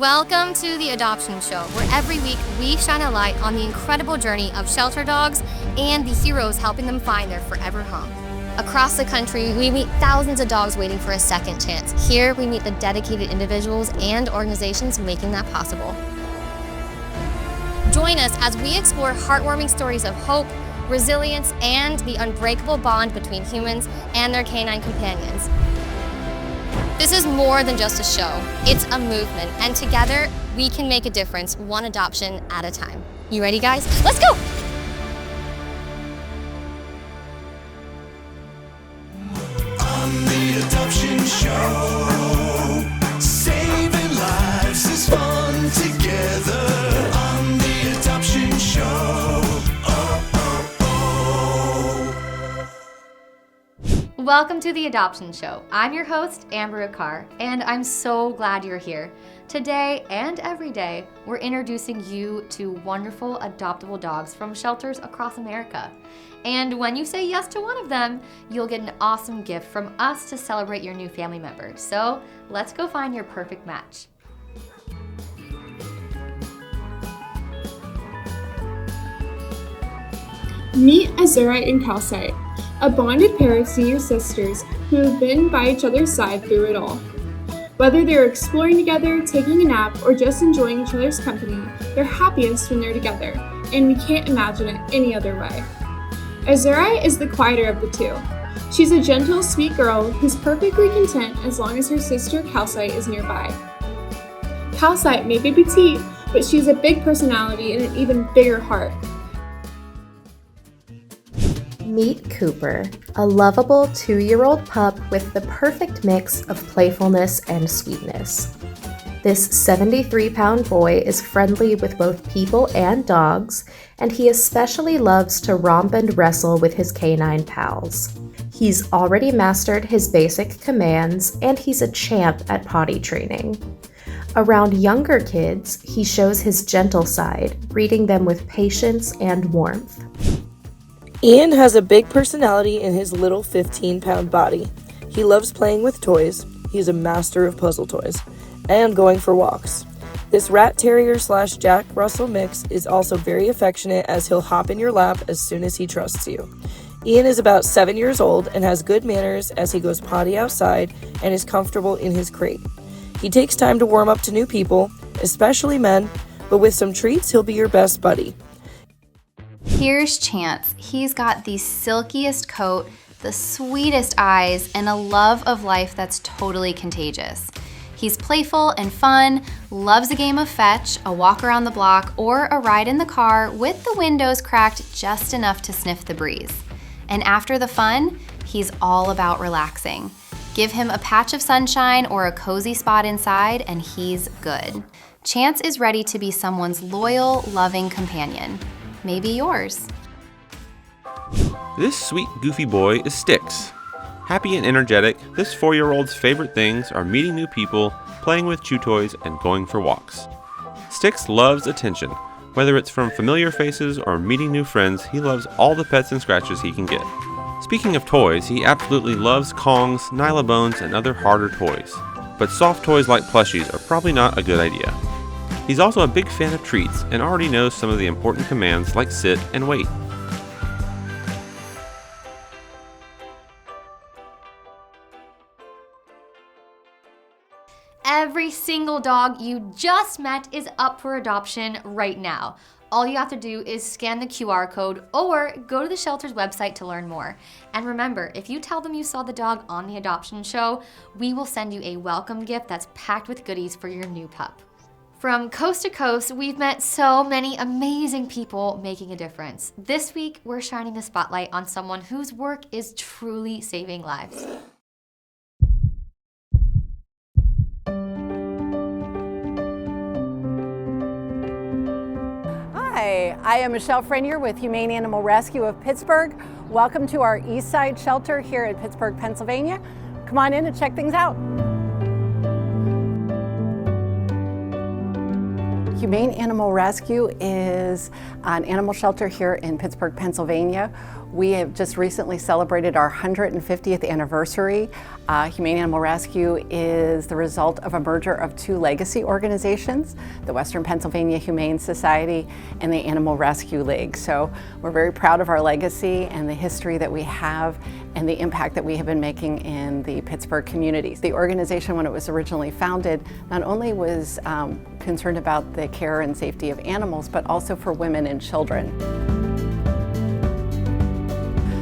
Welcome to the Adoption Show, where every week we shine a light on the incredible journey of shelter dogs and the heroes helping them find their forever home. Across the country, we meet thousands of dogs waiting for a second chance. Here, we meet the dedicated individuals and organizations making that possible. Join us as we explore heartwarming stories of hope, resilience, and the unbreakable bond between humans and their canine companions. This is more than just a show, it's a movement, and together we can make a difference, one adoption at a time. You ready, guys? Let's go! On the Adoption Show, saving lives is fun together. On the Adoption Show, Welcome to the Adoption Show. I'm your host, Amber Akar, and I'm so glad you're here. Today and every day, we're introducing you to wonderful adoptable dogs from shelters across America. And when you say yes to one of them, you'll get an awesome gift from us to celebrate your new family member. So let's go find your perfect match. Meet Azurite and Calcite, a bonded pair of senior sisters who have been by each other's side through it all. Whether they're exploring together, taking a nap, or just enjoying each other's company, they're happiest when they're together, and we can't imagine it any other way. Azurite is the quieter of the two. She's a gentle, sweet girl who's perfectly content as long as her sister Calcite is nearby. Calcite may be petite, but she's a big personality and an even bigger heart. Meet Cooper, a lovable 2-year-old pup with the perfect mix of playfulness and sweetness. This 73-pound boy is friendly with both people and dogs, and he especially loves to romp and wrestle with his canine pals. He's already mastered his basic commands, and he's a champ at potty training. Around younger kids, he shows his gentle side, greeting them with patience and warmth. Ian has a big personality in his little 15-pound body. He loves playing with toys, he's a master of puzzle toys, and going for walks. This rat terrier / Jack Russell mix is also very affectionate, as he'll hop in your lap as soon as he trusts you. Ian is about 7 years old and has good manners as he goes potty outside and is comfortable in his crate. He takes time to warm up to new people, especially men, but with some treats he'll be your best buddy. Here's Chance. He's got the silkiest coat, the sweetest eyes, and a love of life that's totally contagious. He's playful and fun, loves a game of fetch, a walk around the block, or a ride in the car with the windows cracked just enough to sniff the breeze. And after the fun, he's all about relaxing. Give him a patch of sunshine or a cozy spot inside, and he's good. Chance is ready to be someone's loyal, loving companion. Maybe yours. This sweet, goofy boy is Styx. Happy and energetic, this 4-year-old's favorite things are meeting new people, playing with chew toys, and going for walks. Styx loves attention. Whether it's from familiar faces or meeting new friends, he loves all the pets and scratches he can get. Speaking of toys, he absolutely loves Kongs, Nylabones, and other harder toys. But soft toys like plushies are probably not a good idea. He's also a big fan of treats and already knows some of the important commands like sit and wait. Every single dog you just met is up for adoption right now. All you have to do is scan the QR code or go to the shelter's website to learn more. And remember, if you tell them you saw the dog on the Adoption Show, we will send you a welcome gift that's packed with goodies for your new pup. From coast to coast, we've met so many amazing people making a difference. This week, we're shining the spotlight on someone whose work is truly saving lives. Hi, I am Michelle Frennier with Humane Animal Rescue of Pittsburgh. Welcome to our East Side shelter here in Pittsburgh, Pennsylvania. Come on in and check things out. Humane Animal Rescue is an animal shelter here in Pittsburgh, Pennsylvania. We have just recently celebrated our 150th anniversary. Humane Animal Rescue is the result of a merger of two legacy organizations, the Western Pennsylvania Humane Society and the Animal Rescue League. So we're very proud of our legacy and the history that we have and the impact that we have been making in the Pittsburgh communities. The organization, when it was originally founded, not only was concerned about the care and safety of animals, but also for women and children.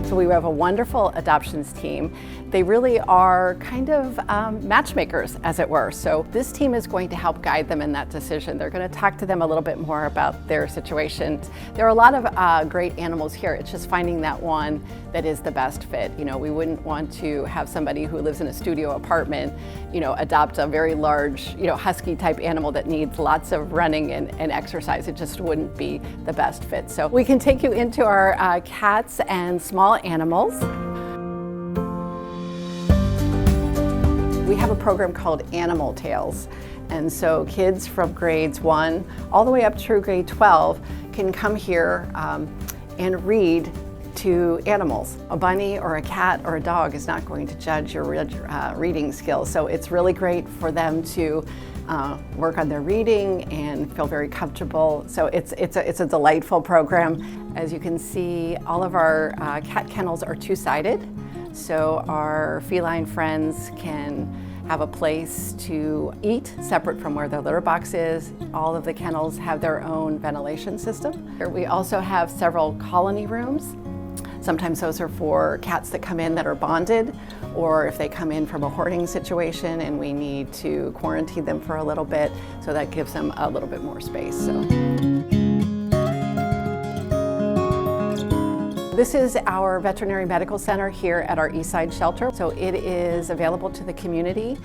So we have a wonderful adoptions team. They really are kind of matchmakers, as it were. So this team is going to help guide them in that decision. They're going to talk to them a little bit more about their situation. There are a lot of great animals here. It's just finding that one that is the best fit. You know, we wouldn't want to have somebody who lives in a studio apartment, you know, adopt a very large, you know, husky type animal that needs lots of running and exercise. It just wouldn't be the best fit. So we can take you into our cats and small animals. We have a program called Animal Tales, and so kids from grades 1 all the way up through grade 12 can come here and read to animals. A bunny or a cat or a dog is not going to judge your reading skills, so it's really great for them to work on their reading and feel very comfortable. So it's a delightful program. As you can see, all of our cat kennels are two-sided. So our feline friends can have a place to eat separate from where their litter box is. All of the kennels have their own ventilation system. We also have several colony rooms. Sometimes those are for cats that come in that are bonded, or if they come in from a hoarding situation and we need to quarantine them for a little bit, so that gives them a little bit more space. So. This is our veterinary medical center here at our Eastside shelter. So it is available to the community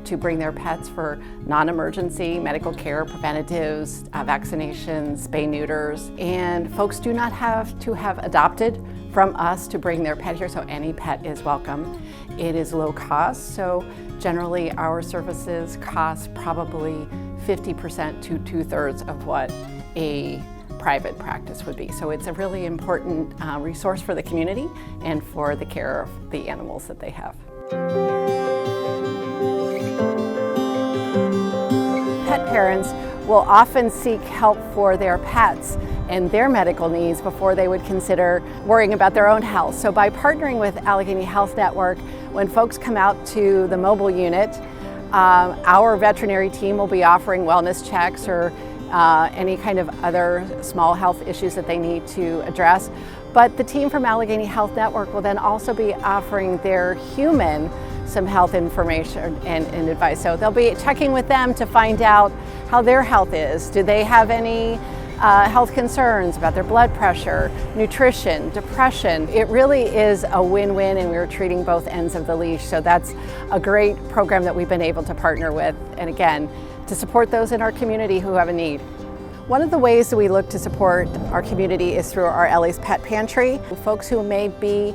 to bring their pets for non-emergency medical care, preventatives, vaccinations, spay neuters. And folks do not have to have adopted from us to bring their pet here, so any pet is welcome. It is low cost, so generally our services cost probably 50% to 2/3 of what a private practice would be. So it's a really important resource for the community and for the care of the animals that they have. Pet parents will often seek help for their pets and their medical needs before they would consider worrying about their own health. So by partnering with Allegheny Health Network, when folks come out to the mobile unit, our veterinary team will be offering wellness checks or any kind of other small health issues that they need to address. But the team from Allegheny Health Network will then also be offering their human some health information and advice. So they'll be checking with them to find out how their health is. Do they have any health concerns about their blood pressure, nutrition, depression? It really is a win-win, and we're treating both ends of the leash. So that's a great program that we've been able to partner with, and again, to support those in our community who have a need. One of the ways that we look to support our community is through our Ellie's Pet Pantry. Folks who may be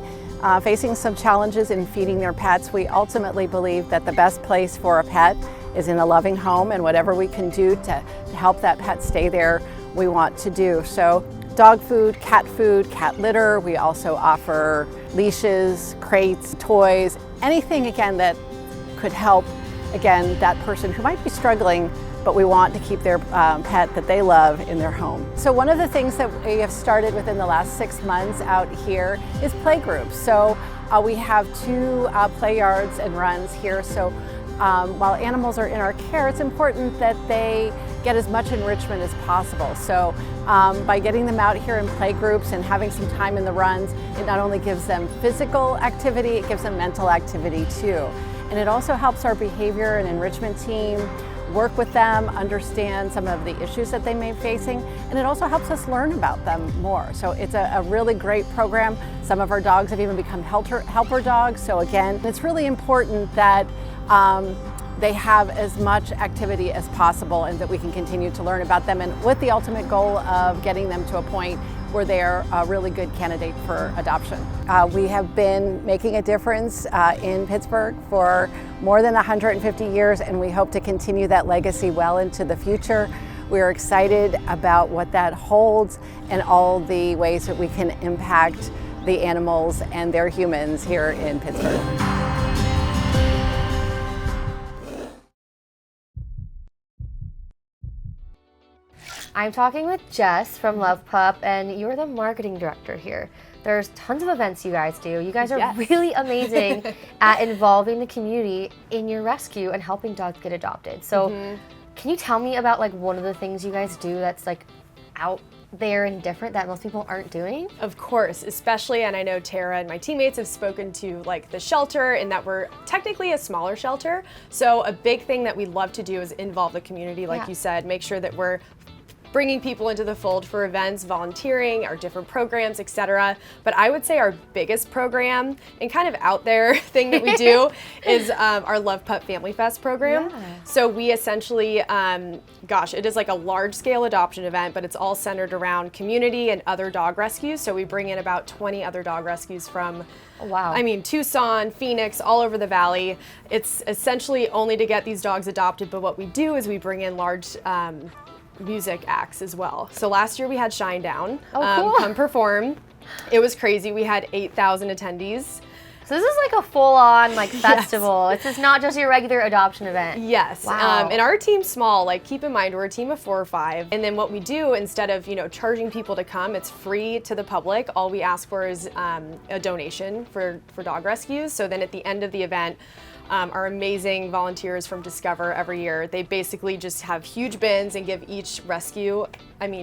facing some challenges in feeding their pets, we ultimately believe that the best place for a pet is in a loving home, and whatever we can do to help that pet stay there, we want to do. So dog food, cat litter. We also offer leashes, crates, toys, anything again that could help again that person who might be struggling, but we want to keep their pet that they love in their home. So one of the things that we have started within the last 6 months out here is playgroups. So we have 2 play yards and runs here. So while animals are in our care, it's important that they get as much enrichment as possible. So by getting them out here in play groups and having some time in the runs, it not only gives them physical activity, it gives them mental activity too. And it also helps our behavior and enrichment team work with them, understand some of the issues that they may be facing, and it also helps us learn about them more. So it's a really great program. Some of our dogs have even become helper dogs. So again, it's really important that they have as much activity as possible and that we can continue to learn about them, and with the ultimate goal of getting them to a point where they're a really good candidate for adoption. We have been making a difference in Pittsburgh for more than 150 years, and we hope to continue that legacy well into the future. We're excited about what that holds and all the ways that we can impact the animals and their humans here in Pittsburgh. I'm talking with Jess from Love Pup, and you're the marketing director here. There's tons of events you guys do. You guys are really amazing at involving the community in your rescue and helping dogs get adopted. So can you tell me about like one of the things you guys do that's like out there and different that most people aren't doing? Of course, especially, and I know Tara and my teammates have spoken to like the shelter, and that we're technically a smaller shelter. So a big thing that we love to do is involve the community, like you said, make sure that we're bringing people into the fold for events, volunteering, our different programs, etc. But I would say our biggest program and kind of out there thing that we do is our Love Pup Family Fest program. So we essentially, it is like a large scale adoption event, but it's all centered around community and other dog rescues. So we bring in about 20 other dog rescues from Tucson, Phoenix, all over the valley. It's essentially only to get these dogs adopted, but what we do is we bring in large music acts as well. So last year we had Shinedown come perform. It was crazy. We had 8,000 attendees. So this is like a full-on like festival. It's just not just your regular adoption event. Yes. Wow. And our team's small. Like, keep in mind, we're a team of 4 or 5. And then what we do, instead of charging people to come, it's free to the public. All we ask for is a donation for dog rescues. So then at the end of the event, our amazing volunteers from Discover every year, they basically just have huge bins and give each rescue,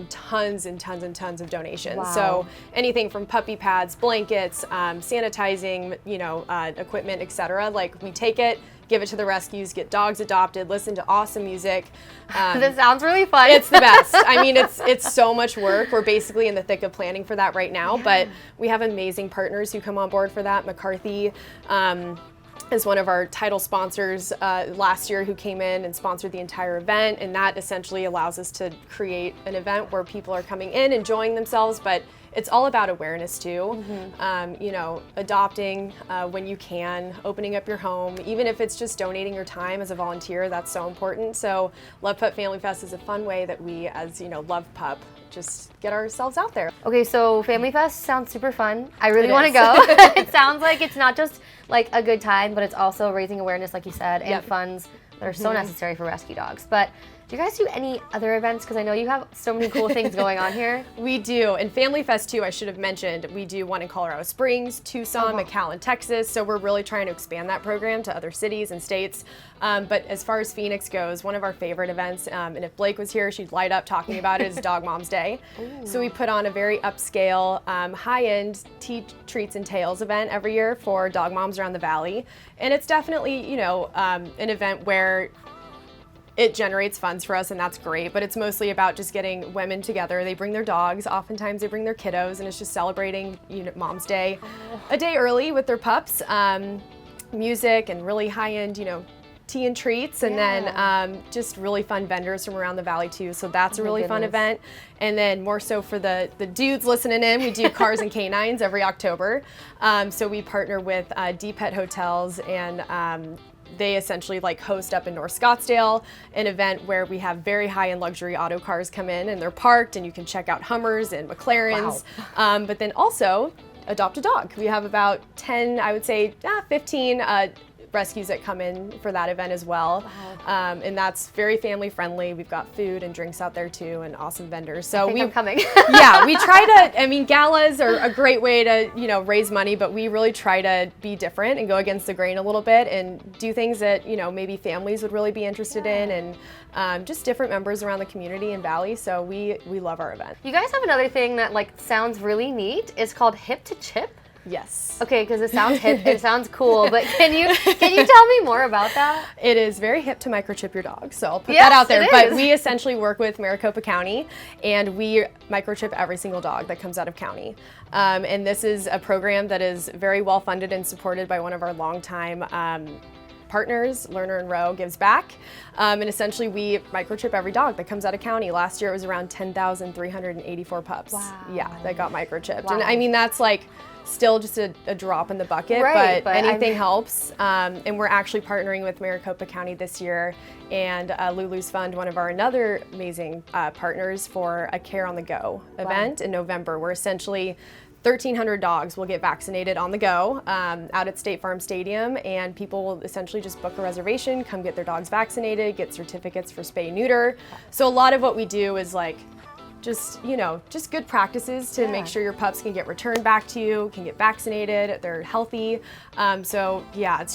tons and tons and tons of donations. Wow. So anything from puppy pads, blankets, sanitizing, equipment, etc. Like, we take it, give it to the rescues, get dogs adopted, listen to awesome music. This sounds really fun. It's the best. It's so much work. We're basically in the thick of planning for that right now, but we have amazing partners who come on board for that. McCarthy is one of our title sponsors last year, who came in and sponsored the entire event, and that essentially allows us to create an event where people are coming in, enjoying themselves, but it's all about awareness too. Adopting when you can, opening up your home, even if it's just donating your time as a volunteer, that's so important. So Love Pup Family Fest is a fun way that we, as Love Pup, just get ourselves out there. Okay, so Family Fest sounds super fun. I really want to go. It sounds like it's not just like a good time, but it's also raising awareness, like you said, and funds that are so necessary for rescue dogs. But do you guys do any other events? Because I know you have so many cool things going on here. We do, and Family Fest too, I should have mentioned, we do one in Colorado Springs, Tucson, McAllen, Texas, so we're really trying to expand that program to other cities and states. But as far as Phoenix goes, one of our favorite events, and if Blake was here, she'd light up talking about it, is Dog Mom's Day. So we put on a very upscale, high-end treats and tails event every year for dog moms around the valley. And it's definitely, an event where it generates funds for us, and that's great, but it's mostly about just getting women together. They bring their dogs, oftentimes they bring their kiddos, and it's just celebrating Mom's Day a day early with their pups. Music and really high-end, tea and treats, and then just really fun vendors from around the valley too. So that's a really fun event. And then more so for the dudes listening in, we do Cars and Canines every October. So we partner with D-Pet Hotels, and they essentially host up in North Scottsdale an event where we have very high-end luxury auto cars come in, and they're parked, and you can check out Hummers and McLarens. But then also adopt a dog. We have about 10, I would say 15 rescues that come in for that event as well. And that's very family friendly. We've got food and drinks out there too, and awesome vendors. So I'm coming. We try to, galas are a great way to, raise money, but we really try to be different and go against the grain a little bit and do things that, maybe families would really be interested in, and just different members around the community and valley. So we love our event. You guys have another thing that sounds really neat. It's called Hip to Chip. Yes. Okay, because it sounds hip, it sounds cool, but can you tell me more about that? It is very hip to microchip your dog, so I'll put that out there. But we essentially work with Maricopa County, and we microchip every single dog that comes out of county. And this is a program that is very well funded and supported by one of our longtime partners, Lerner and Rowe Gives Back. And essentially we microchip every dog that comes out of county. Last year it was around 10,384 pups. That got microchipped. And that's still just a drop in the bucket, but anything helps. And we're actually partnering with Maricopa County this year, and Lulu's Fund, one of our another amazing partners, for a Care on the Go event in November, where essentially 1,300 dogs will get vaccinated on the go out at State Farm Stadium, and people will essentially just book a reservation, come get their dogs vaccinated, get certificates for spay neuter. So a lot of what we do is like just good practices to make sure your pups can get returned back to you, can get vaccinated, they're healthy. So yeah,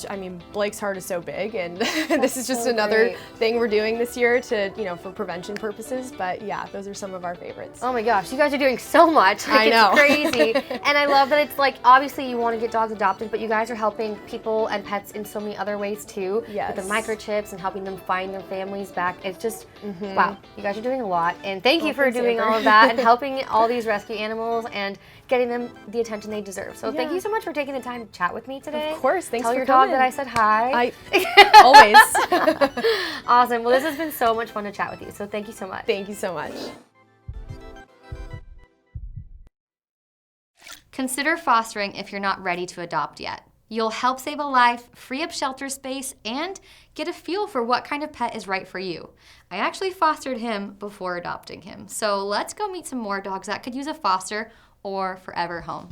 Blake's heart is so big, and this is just another thing we're doing this year to, for prevention purposes. But yeah, those are some of our favorites. Oh my gosh, you guys are doing so much. I know. It's crazy. And I love that it's like, obviously you want to get dogs adopted, but you guys are helping people and pets in so many other ways too. Yes. With the microchips and helping them find their families back. It's just, wow, you guys are doing a lot. And thank you for doing all of that and helping all these rescue animals and getting them the attention they deserve. So thank you so much for taking the time to chat with me today. Of course, thanks Tell for your coming. dog that I said hi. Always. Awesome. Well, this has been so much fun to chat with you. So thank you so much. Thank you so much. Consider fostering if you're not ready to adopt yet. You'll help save a life, free up shelter space, and get a feel for what kind of pet is right for you. I actually fostered him before adopting him. So let's go meet some more dogs that could use a foster or forever home.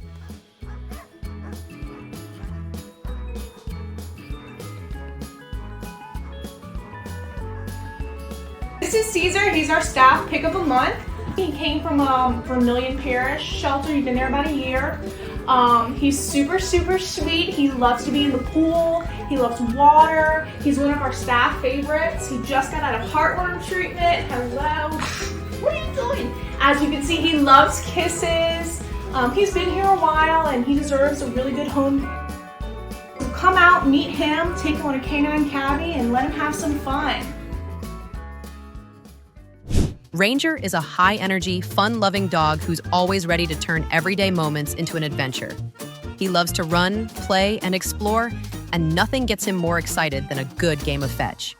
This is Caesar. He's our staff pick of a month. He came from Vermilion Parish shelter. He's been there about a year. He's super sweet. He loves to be in the pool. He loves water. He's one of our staff favorites. He just got out of heartworm treatment. Hello. What are you doing? As you can see, he loves kisses. He's been here a while and he deserves a really good home. So come out, meet him, take him on a canine cabbie, and let him have some fun. Ranger is a high-energy, fun-loving dog who's always ready to turn everyday moments into an adventure. He loves to run, play, and explore, and nothing gets him more excited than a good game of fetch.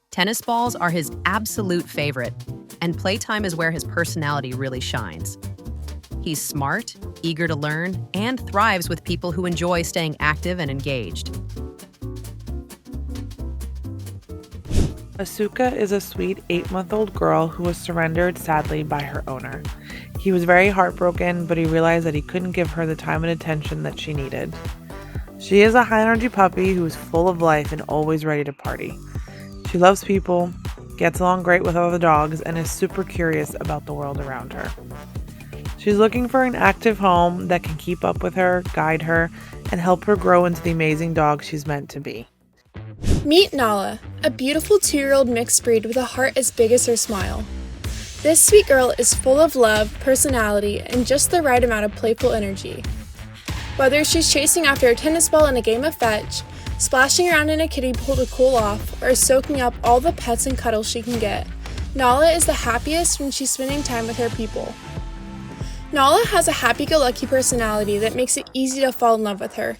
Tennis balls are his absolute favorite, and playtime is where his personality really shines. He's smart, eager to learn, and thrives with people who enjoy staying active and engaged. Asuka is a sweet 8-month-old girl who was surrendered sadly by her owner. He was very heartbroken, but he realized that he couldn't give her the time and attention that she needed. She is a high-energy puppy who is full of life and always ready to party. She loves people, gets along great with other dogs, and is super curious about the world around her. She's looking for an active home that can keep up with her, guide her, and help her grow into the amazing dog she's meant to be. Meet Nala, a beautiful 2-year-old mixed breed with a heart as big as her smile. This sweet girl is full of love, personality, and just the right amount of playful energy. Whether she's chasing after a tennis ball in a game of fetch, splashing around in a kiddie pool to cool off, or soaking up all the pets and cuddles she can get, Nala is the happiest when she's spending time with her people. Nala has a happy-go-lucky personality that makes it easy to fall in love with her.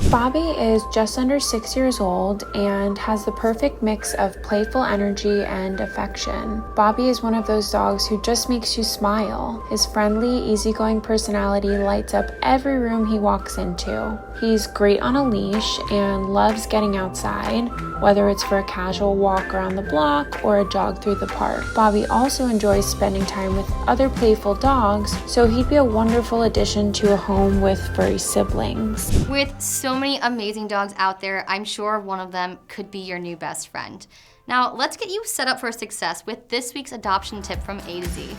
Bobby is just under 6 years old and has the perfect mix of playful energy and affection. Bobby is one of those dogs who just makes you smile. His friendly, easygoing personality lights up every room he walks into. He's great on a leash and loves getting outside, whether it's for a casual walk around the block or a jog through the park. Bobby also enjoys spending time with other playful dogs, so he'd be a wonderful addition to a home with furry siblings. With so many amazing dogs out there, I'm sure one of them could be your new best friend. Now, let's get you set up for success with this week's adoption tip from A to Z.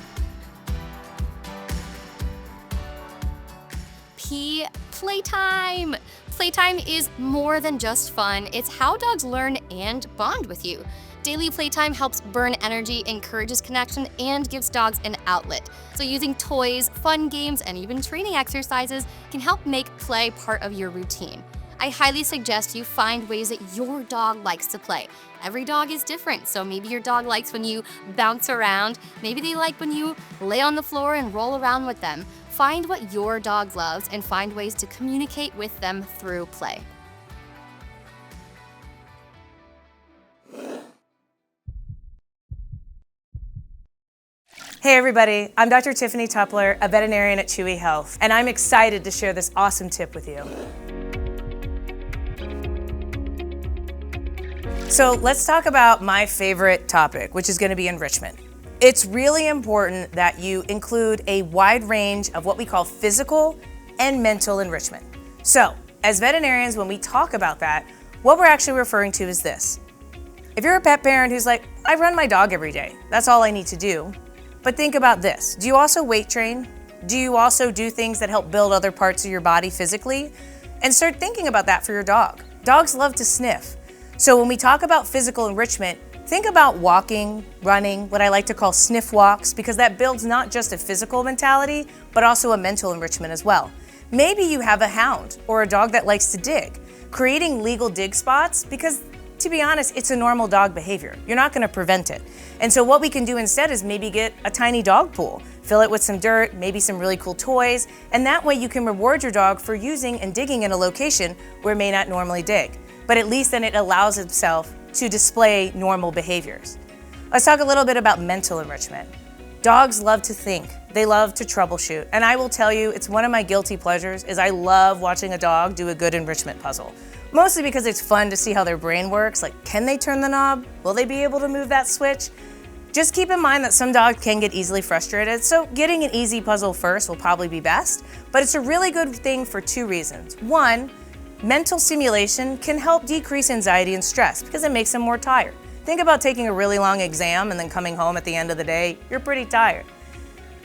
Playtime! Playtime is more than just fun. It's how dogs learn and bond with you. Daily playtime helps burn energy, encourages connection, and gives dogs an outlet. So using toys, fun games, and even training exercises can help make play part of your routine. I highly suggest you find ways that your dog likes to play. Every dog is different, so maybe your dog likes when you bounce around, maybe they like when you lay on the floor and roll around with them. Find what your dog loves and find ways to communicate with them through play. Hey everybody, I'm Dr. Tiffany Tupler, a veterinarian at Chewy Health, and I'm excited to share this awesome tip with you. So let's talk about my favorite topic, which is going to be enrichment. It's really important that you include a wide range of what we call physical and mental enrichment. So, as veterinarians, when we talk about that, what we're actually referring to is this. If you're a pet parent who's like, I run my dog every day, that's all I need to do. But think about this. Do you also weight train? Do you also do things that help build other parts of your body physically? And start thinking about that for your dog. Dogs love to sniff. So when we talk about physical enrichment, think about walking, running, what I like to call sniff walks, because that builds not just a physical mentality, but also a mental enrichment as well. Maybe you have a hound or a dog that likes to dig. Creating legal dig spots, because to be honest, it's a normal dog behavior. You're not gonna prevent it. And so what we can do instead is maybe get a tiny dog pool, fill it with some dirt, maybe some really cool toys, and that way you can reward your dog for using and digging in a location where it may not normally dig. But at least then it allows itself to display normal behaviors. Let's talk a little bit about mental enrichment. Dogs love to think. They love to troubleshoot. And I will tell you, it's one of my guilty pleasures is I love watching a dog do a good enrichment puzzle. Mostly because it's fun to see how their brain works. Like, can they turn the knob? Will they be able to move that switch? Just keep in mind that some dogs can get easily frustrated, so getting an easy puzzle first will probably be best, but it's a really good thing for two reasons. One, mental stimulation can help decrease anxiety and stress because it makes them more tired. Think about taking a really long exam and then coming home at the end of the day, you're pretty tired.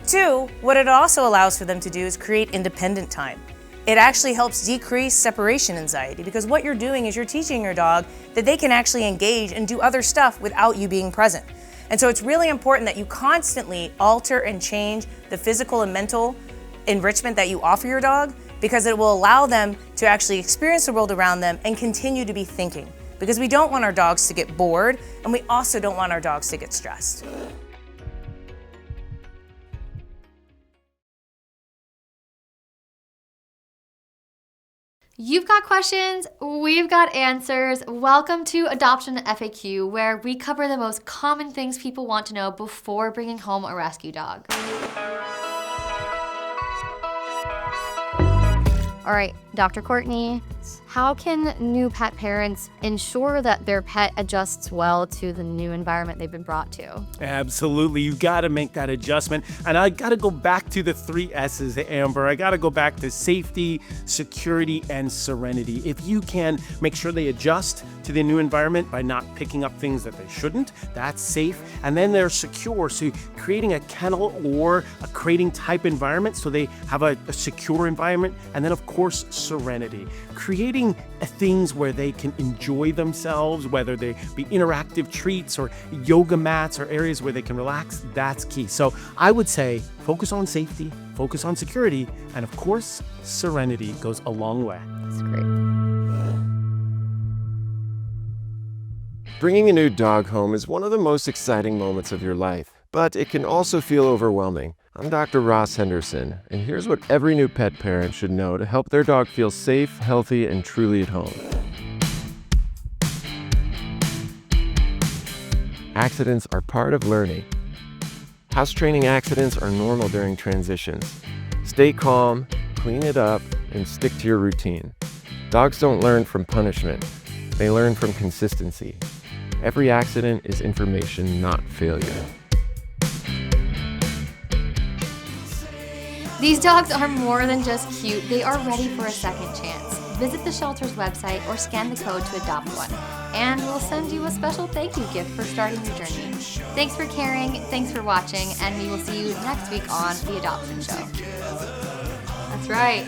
Two, what it also allows for them to do is create independent time. It actually helps decrease separation anxiety because what you're doing is you're teaching your dog that they can actually engage and do other stuff without you being present. And so it's really important that you constantly alter and change the physical and mental enrichment that you offer your dog because it will allow them to actually experience the world around them and continue to be thinking. Because we don't want our dogs to get bored and we also don't want our dogs to get stressed. You've got questions, we've got answers. Welcome to Adoption FAQ, where we cover the most common things people want to know before bringing home a rescue dog. All right, Dr. Courtney, how can new pet parents ensure that their pet adjusts well to the new environment they've been brought to? Absolutely, you gotta make that adjustment. And I gotta go back to the 3 S's, Amber. I gotta go back to safety, security, and serenity. If you can make sure they adjust to the new environment by not picking up things that they shouldn't, that's safe. And then they're secure, so creating a kennel or a crating type environment so they have a secure environment. And then of course, serenity. Creating things where they can enjoy themselves, whether they be interactive treats or yoga mats or areas where they can relax, that's key. So I would say focus on safety, focus on security, and of course, serenity goes a long way. That's great. Bringing a new dog home is one of the most exciting moments of your life, but it can also feel overwhelming. I'm Dr. Ross Henderson, and here's what every new pet parent should know to help their dog feel safe, healthy, and truly at home. Accidents are part of learning. House training accidents are normal during transitions. Stay calm, clean it up, and stick to your routine. Dogs don't learn from punishment. They learn from consistency. Every accident is information, not failure. These dogs are more than just cute, they are ready for a second chance. Visit the shelter's website or scan the code to adopt one, and we'll send you a special thank you gift for starting your journey. Thanks for caring, thanks for watching, and we will see you next week on The Adoption Show. That's right.